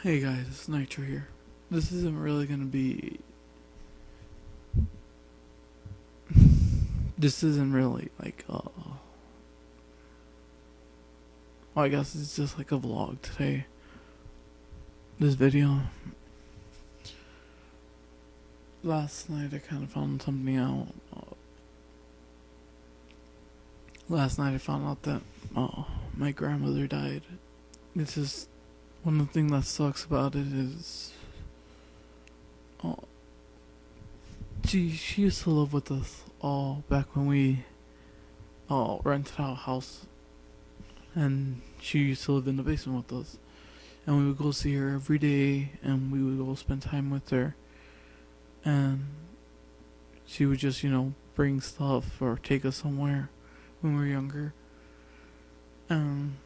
Hey guys, it's Nitro here. This isn't really gonna be. This isn't really like, well, I guess it's just like a vlog today. This video. Last night I kind of found something out. Last night I found out that, my grandmother died. It's just. One of the things that sucks about it is. Uh, she used to live with us all back when we rented our house, and she used to live in the basement with us. And we would go see her every day, and we would go spend time with her. And she would just, bring stuff or take us somewhere when we were younger. And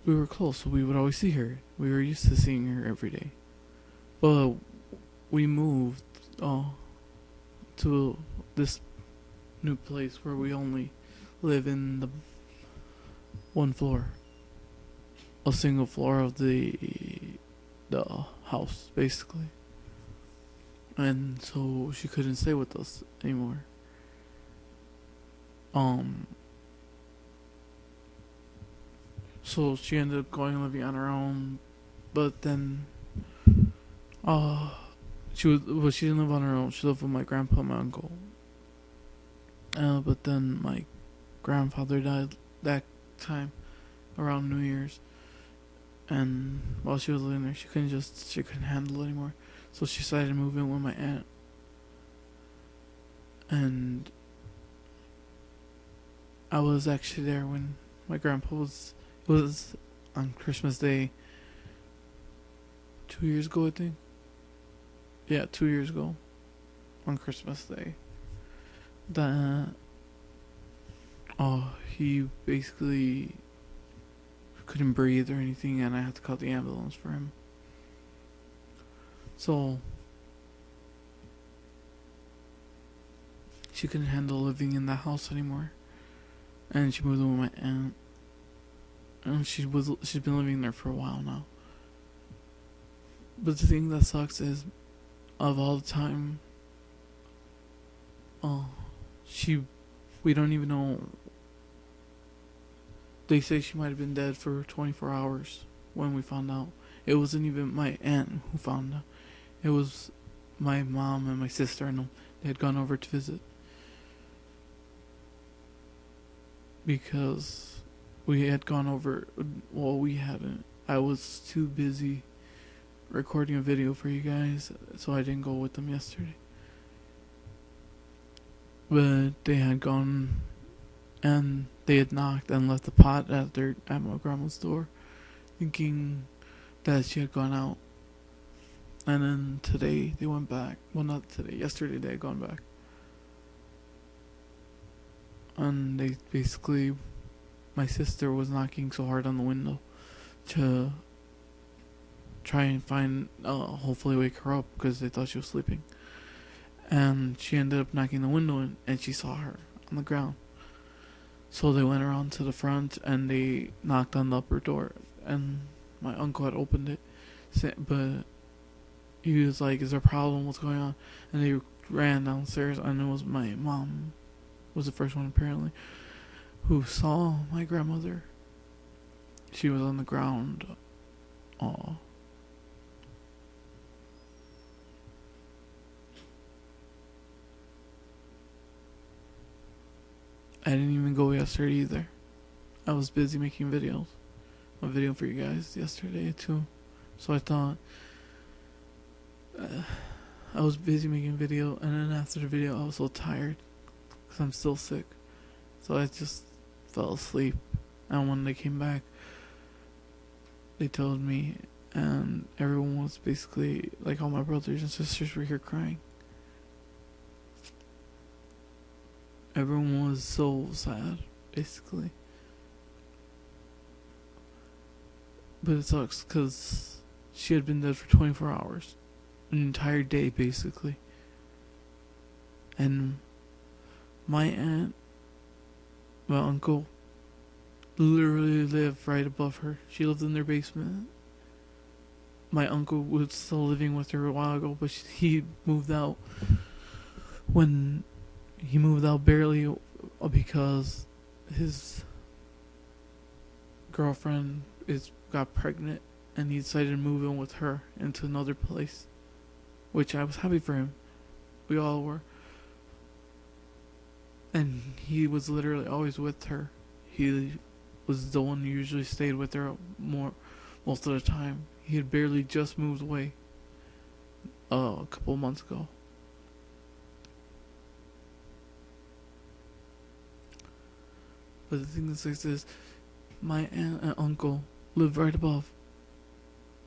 we were close, so we would always see her. We were used to seeing her every day. But we moved to this new place where we only live in the one floor, a single floor of the house, basically. And so she couldn't stay with us anymore. Um, so she ended up going and living on her own, but then, uh, she didn't live on her own. She lived with my grandpa and my uncle. But then my grandfather died that time around New Year's, and while she was living there, she couldn't handle it anymore. So she decided to move in with my aunt. And I was actually there when my grandpa was. It was on Christmas Day 2 years ago, I think. Yeah, 2 years ago on Christmas Day. That he basically couldn't breathe or anything, and I had to call the ambulance for him. So she couldn't handle living in that house anymore, and she moved in with my aunt. And she's been living there for a while now. But the thing that sucks is, of all the time, she, we don't even know. They say she might have been dead for 24 hours when we found out. It wasn't even my aunt who found out. It was my mom and my sister, and they had gone over to visit. Because we had gone over, well, we hadn't. I was too busy recording a video for you guys, so I didn't go with them yesterday. But they had gone, and they had knocked and left the pot at my grandma's door, thinking that she had gone out. And then today they went back. Well, not today. Yesterday they had gone back, and they basically, my sister was knocking so hard on the window to try and find, hopefully wake her up, because they thought she was sleeping. And she ended up knocking the window in, and she saw her on the ground. So they went around to the front, and they knocked on the upper door, and my uncle had opened it, but he was like, "Is there a problem? What's going on?" And they ran downstairs, and it was my mom, was the first one apparently, who saw my grandmother. She was on the ground. I didn't even go yesterday either. I was busy making videos. A video for you guys yesterday too. So I thought, I was busy making a video, and then after the video I was so tired because I'm still sick. So I just fell asleep. And when they came back, they told me, and everyone was basically, like, all my brothers and sisters were here crying. Everyone was so sad, basically. But it sucks because she had been dead for 24 hours. An entire day, basically. And my aunt, my uncle, literally lived right above her. She lived in their basement. my uncle was still living with her a while ago, but he moved out when he moved out barely because his girlfriend got pregnant, and he decided to move in with her into another place, which I was happy for him. We all were. And he was literally always with her. He was the one who usually stayed with her most of the time. He had barely just moved away a couple of months ago. But the thing is like this, my aunt and uncle lived right above.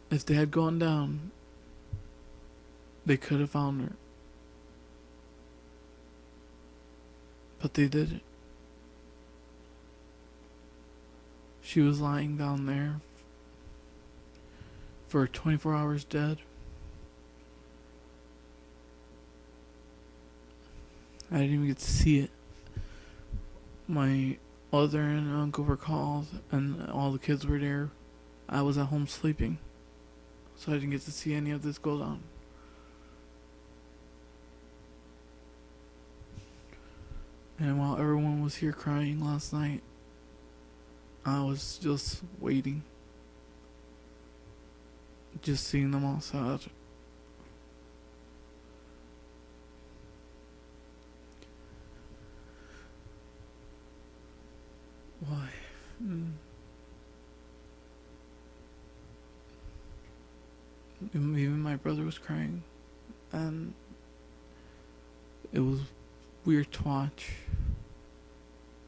If they had gone down, they could have found her. But they didn't. She was lying down there for 24 hours dead. I didn't even get to see it. My mother and uncle were called, and all the kids were there. I was at home sleeping, so I didn't get to see any of this go down. And while everyone was here crying last night, I was just waiting. Just seeing them all sad. Why? Even my brother was crying, and it was weird to watch.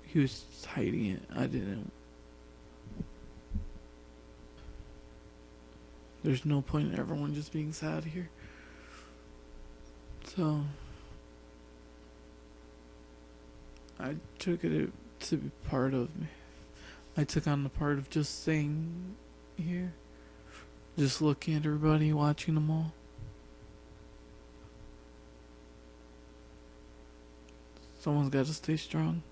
He was hiding it. I didn't. There's no point in everyone just being sad here. So I took it to be part of me. I took on the part of just staying here, just looking at everybody, watching them all. Someone's got to stay strong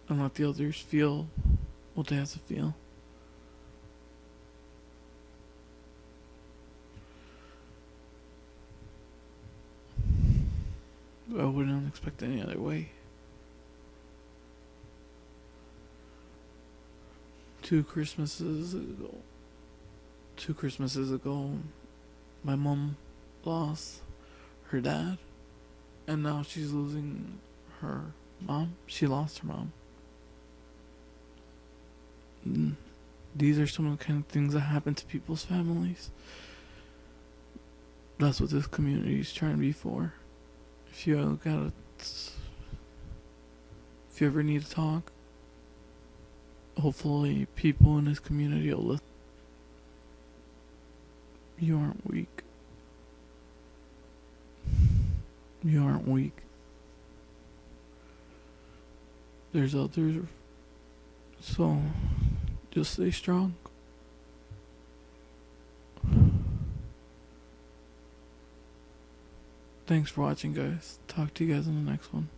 and let the others feel what they have to feel. I wouldn't expect any other way. Two Christmases ago, my mom lost her dad, and now she's losing her mom. She lost her mom. These are some of the kind of things that happen to people's families. That's what this community is trying to be for. If you ever need to talk, hopefully people in this community will listen. You aren't weak. You aren't weak. There's others. So, just stay strong. Thanks for watching, guys. Talk to you guys in the next one.